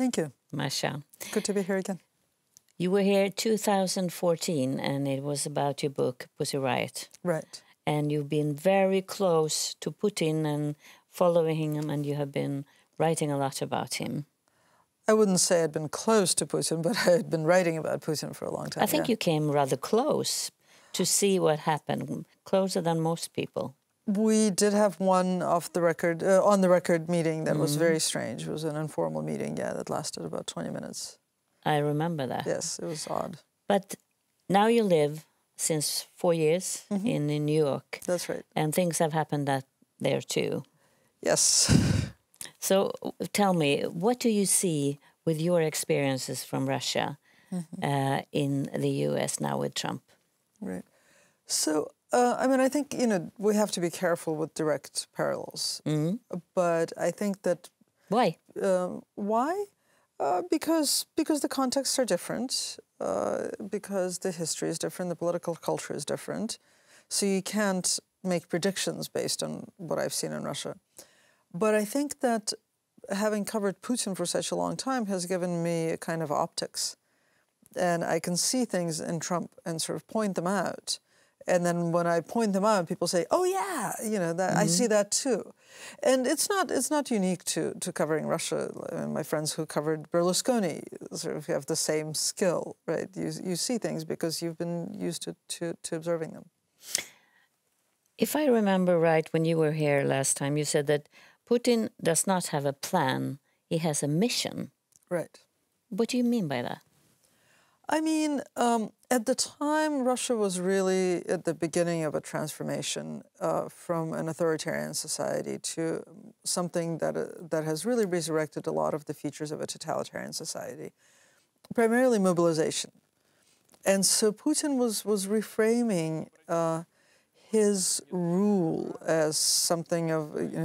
Thank you. Masha. Good to be here again. You were here 2014, and it was about your book, Pussy Riot. Right. And you've been very close to Putin and following him, and you have been writing a lot about him. I wouldn't say I'd been close to Putin, but I had been writing about Putin for a long time. I think you came rather close to see what happened, closer than most people. We did have one on-the-record meeting that was very strange. It was an informal meeting, that lasted about 20 minutes. I remember that. Yes, it was odd. But now you live since 4 years in New York. That's right. And things have happened there too. Yes. So tell me, what do you see with your experiences from Russia in the U.S. now with Trump? Right. So, I think, we have to be careful with direct parallels. But I think that... Why? Why? Because the contexts are different, because the history is different, the political culture is different. So you can't make predictions based on what I've seen in Russia. But I think that having covered Putin for such a long time has given me a kind of optics. And I can see things in Trump and sort of point them out. And then when I point them out, people say, "Oh yeah, that I see that too." And it's not unique to covering Russia. My friends who covered Berlusconi sort of have the same skill, right? You see things because you've been used to observing them. If I remember right, when you were here last time, you said that Putin does not have a plan; he has a mission. Right. What do you mean by that? I mean, at the time, Russia was really at the beginning of a transformation from an authoritarian society to something that has really resurrected a lot of the features of a totalitarian society, primarily mobilization. And so Putin was reframing his rule as something of,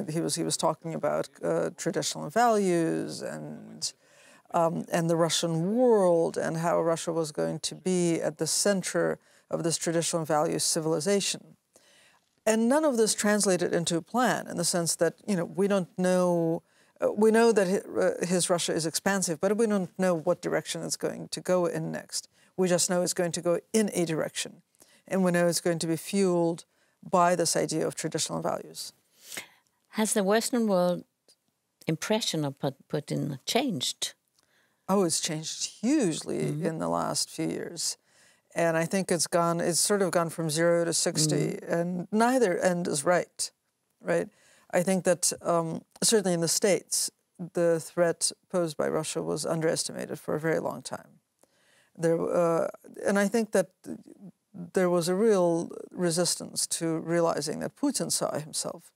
he was talking about traditional values and the Russian world and how Russia was going to be at the center of this traditional values civilization. And none of this translated into a plan in the sense that, we don't know, we know that his Russia is expansive, but we don't know what direction it's going to go in next. We just know it's going to go in a direction. And we know it's going to be fueled by this idea of traditional values. Has the Western world impression of Putin changed? Oh, it's changed hugely in the last few years. And I think it's sort of gone from 0 to 60, and neither end is right? I think that certainly in the States, the threat posed by Russia was underestimated for a very long time. And I think that there was a real resistance to realizing that Putin saw himself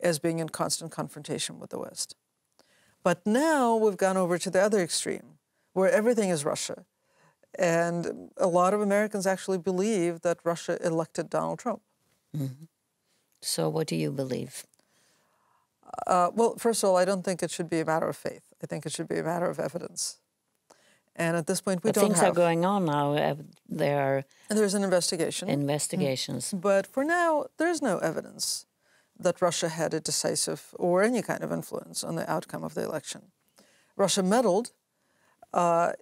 as being in constant confrontation with the West. But now we've gone over to the other extreme, where everything is Russia. And a lot of Americans actually believe that Russia elected Donald Trump. So what do you believe? Well, first of all, I don't think it should be a matter of faith. I think it should be a matter of evidence. And at this point, we don't have... Things are going on now. There's an investigation. Investigations. But for now, there's no evidence that Russia had a decisive or any kind of influence on the outcome of the election. Russia meddled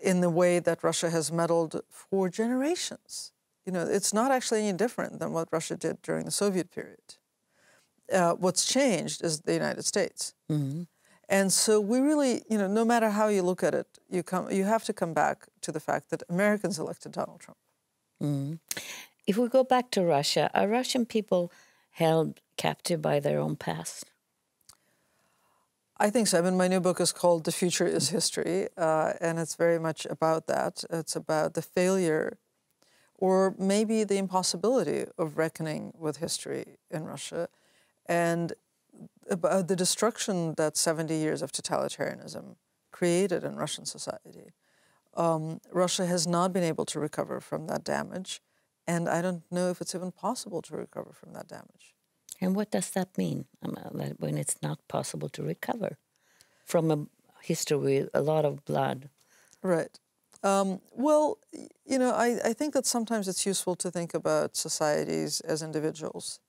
in the way that Russia has meddled for generations. It's not actually any different than what Russia did during the Soviet period. What's changed is the United States. And so we really, no matter how you look at it, you have to come back to the fact that Americans elected Donald Trump. If we go back to Russia, are Russian people held captive by their own past? I think so. My new book is called The Future is History, and it's very much about that. It's about the failure or maybe the impossibility of reckoning with history in Russia and about the destruction that 70 years of totalitarianism created in Russian society. Russia has not been able to recover from that damage, and I don't know if it's even possible to recover from that damage. And what does that mean when it's not possible to recover from a history with a lot of blood? Right. Well, I think that sometimes it's useful to think about societies as individuals.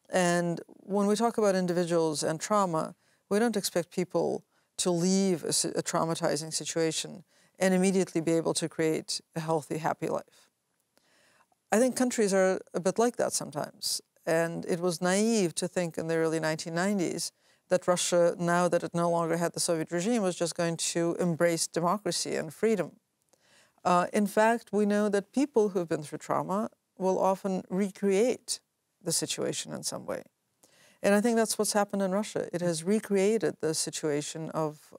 And when we talk about individuals and trauma, we don't expect people to leave a traumatizing situation and immediately be able to create a healthy, happy life. I think countries are a bit like that sometimes. And it was naive to think in the early 1990s that Russia, now that it no longer had the Soviet regime, was just going to embrace democracy and freedom. In fact, we know that people who've been through trauma will often recreate the situation in some way. And I think that's what's happened in Russia. It has recreated the situation of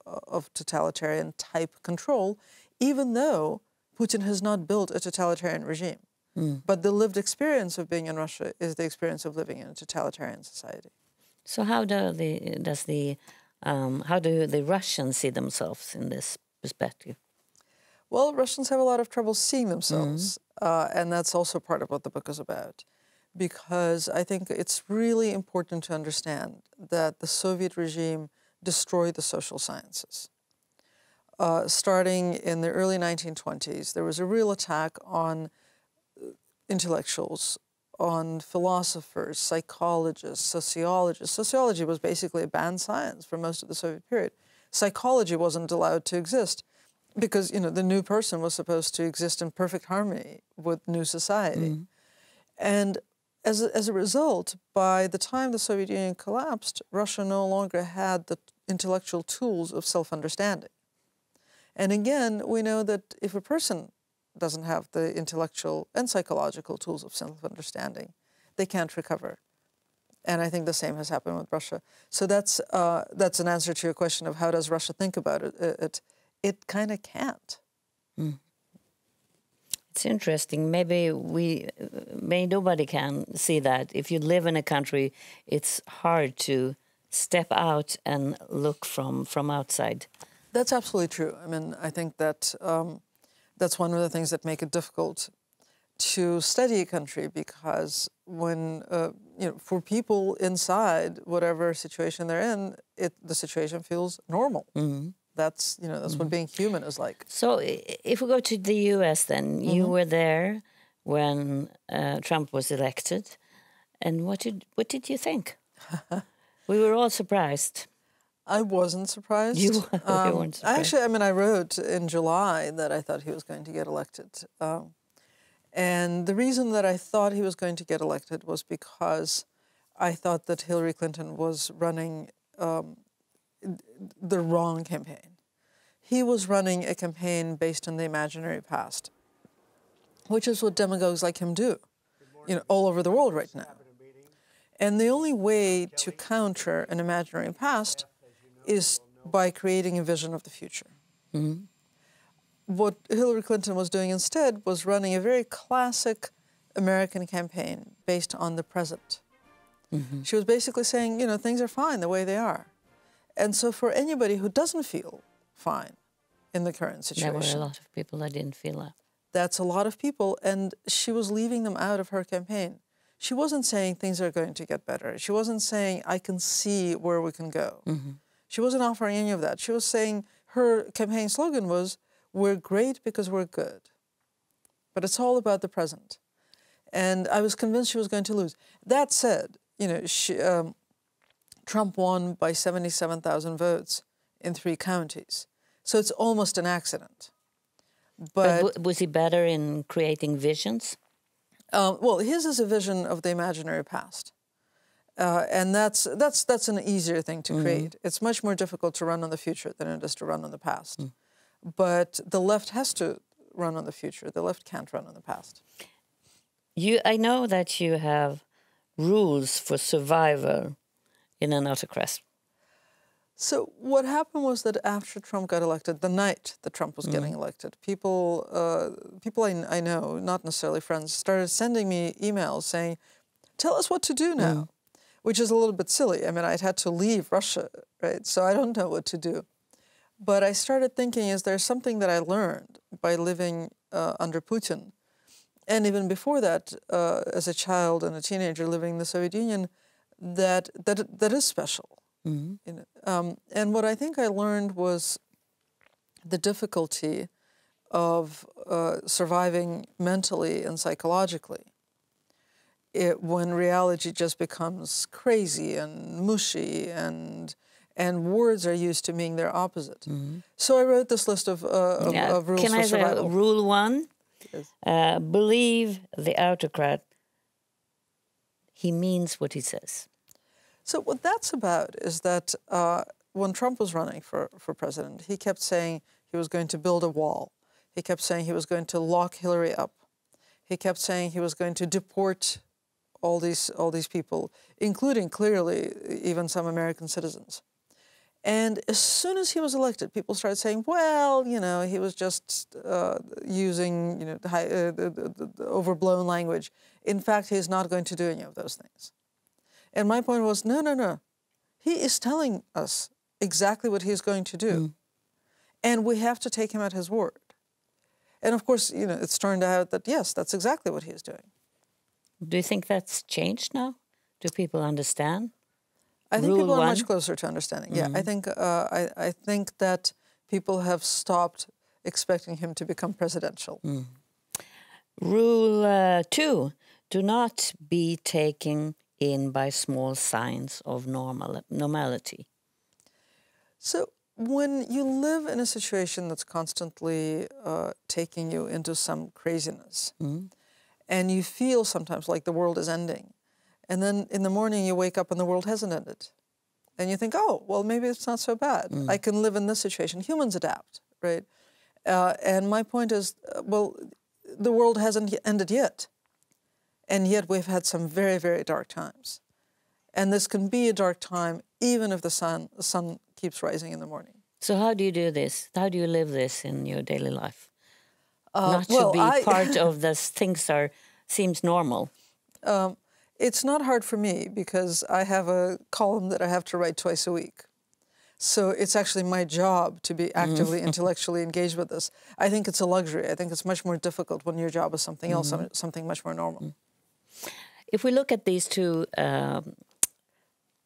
totalitarian type control, even though Putin has not built a totalitarian regime. But the lived experience of being in Russia is the experience of living in a totalitarian society. So how do the Russians see themselves in this perspective? Well, Russians have a lot of trouble seeing themselves, and that's also part of what the book is about. Because I think it's really important to understand that the Soviet regime destroyed the social sciences. Starting in the early 1920s, there was a real attack on intellectuals, on philosophers, psychologists, sociologists. Sociology was basically a banned science for most of the Soviet period. Psychology wasn't allowed to exist because, the new person was supposed to exist in perfect harmony with new society. And as a result, by the time the Soviet Union collapsed, Russia no longer had the intellectual tools of self-understanding. And again, we know that if a person doesn't have the intellectual and psychological tools of self-understanding, they can't recover. And I think the same has happened with Russia. So that's an answer to your question of how does Russia think about it. It kind of can't. It's interesting. Maybe nobody can see that. If you live in a country, it's hard to step out and look from outside. That's absolutely true. I mean, I think that that's one of the things that make it difficult to study a country, because when for people inside whatever situation they're in, the situation feels normal. That's what being human is like. So if we go to the U.S. then, you were there when Trump was elected, and what did you think? We were all surprised. I wasn't surprised. You weren't surprised. Actually, I wrote in July that I thought he was going to get elected. And the reason that I thought he was going to get elected was because I thought that Hillary Clinton was running the wrong campaign. He was running a campaign based on the imaginary past, which is what demagogues like him do, all over the world right now. And the only way to counter an imaginary past is by creating a vision of the future. What Hillary Clinton was doing instead was running a very classic American campaign based on the present. She was basically saying, things are fine the way they are. And so for anybody who doesn't feel fine in the current situation... There were a lot of people that didn't feel that. That's a lot of people, and she was leaving them out of her campaign. She wasn't saying things are going to get better. She wasn't saying, I can see where we can go. She wasn't offering any of that. She was saying, her campaign slogan was, we're great because we're good. But it's all about the present. And I was convinced she was going to lose. That said, Trump won by 77,000 votes in 3 counties. So it's almost an accident. But was he better in creating visions? Well, his is a vision of the imaginary past. And that's an easier thing to create. It's much more difficult to run on the future than it is to run on the past. But the left has to run on the future. The left can't run on the past. I know that you have rules for survival in an autocracy. So what happened was that after Trump got elected, the night that Trump was getting elected, people I know, not necessarily friends, started sending me emails saying, tell us what to do now, which is a little bit silly. I mean, I'd had to leave Russia, right? So I don't know what to do. But I started thinking, is there something that I learned by living under Putin? And even before that, as a child and a teenager living in the Soviet Union, that is special. And what I think I learned was the difficulty of surviving mentally and psychologically when reality just becomes crazy and mushy and and words are used to mean their opposite. So I wrote this list of rules Can for I say survival. rule 1? Yes. Believe the autocrat. He means what he says. So what that's about is that when Trump was running for president, he kept saying he was going to build a wall. He kept saying he was going to lock Hillary up. He kept saying he was going to deport all these people, including clearly even some American citizens. And as soon as he was elected, people started saying, well, you know, he was just using, you know, the overblown language. In fact, he's not going to do any of those things. And my point was, no. He is telling us exactly what he's going to do. And we have to take him at his word. And of course, you know, it's turned out that, yes, that's exactly what he's doing. Do you think that's changed now? Do people understand? I think Rule people are 1? much closer to understanding. Yeah, I think that people have stopped expecting him to become presidential. Rule 2, do not be taken in by small signs of normality. So when you live in a situation that's constantly taking you into some craziness, and you feel sometimes like the world is ending, and then in the morning you wake up and the world hasn't ended, and you think, oh, well, maybe it's not so bad. I can live in this situation. Humans adapt, right? And my point is, well, the world hasn't ended yet, and yet we've had some very, very dark times. And this can be a dark time even if the sun keeps rising in the morning. So how do you do this? How do you live this in your daily life? Not to be part of this things seems normal. It's not hard for me because I have a column that I have to write twice a week. So it's actually my job to be actively, intellectually engaged with this. I think it's a luxury. I think it's much more difficult when your job is something else, something much more normal. If we look at these two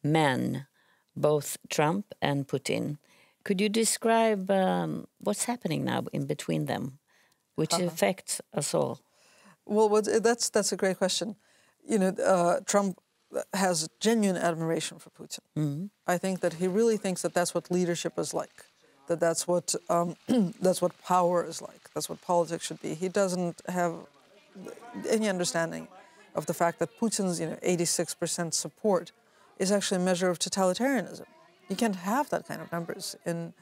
men, both Trump and Putin, could you describe what's happening now in between them, which affects us all? Well, that's a great question. You know, Trump has genuine admiration for Putin. I think that he really thinks that that's what leadership is like, that's what power is like, that's what politics should be. He doesn't have any understanding of the fact that Putin's 86% support is actually a measure of totalitarianism. You can't have that kind of numbers in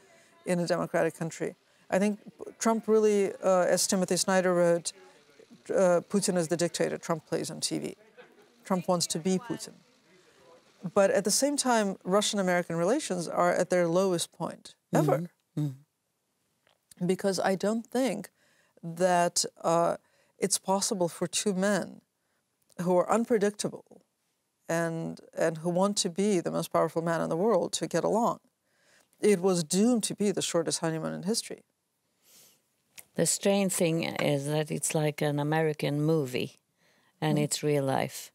a democratic country. I think Trump really, as Timothy Snyder wrote, Putin is the dictator Trump plays on TV. Trump wants to be Putin. But at the same time, Russian-American relations are at their lowest point ever. Because I don't think that it's possible for two men who are unpredictable and who want to be the most powerful man in the world to get along. It was doomed to be the shortest honeymoon in history. The strange thing is that it's like an American movie, and it's real life.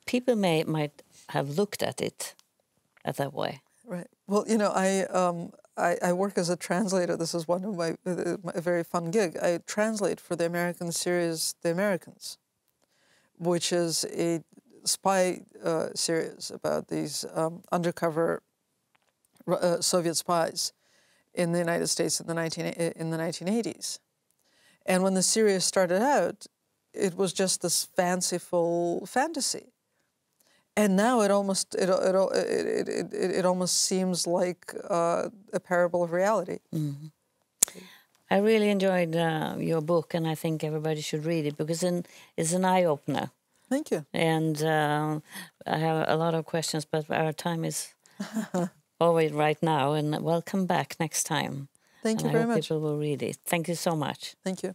People might have looked at it that way. Right. Well, you know, I work as a translator. This is one of my very fun gig. I translate for the American series The Americans, which is a spy series about these undercover Soviet spies in the United States in the 1980s. And when the series started out, it was just this fanciful fantasy. And now it almost seems like a parable of reality. I really enjoyed your book, and I think everybody should read it because it's an eye-opener. Thank you. And I have a lot of questions, but our time is over right now, and we'll come back next time. Thank you very much. I hope people will read it. Thank you so much. Thank you.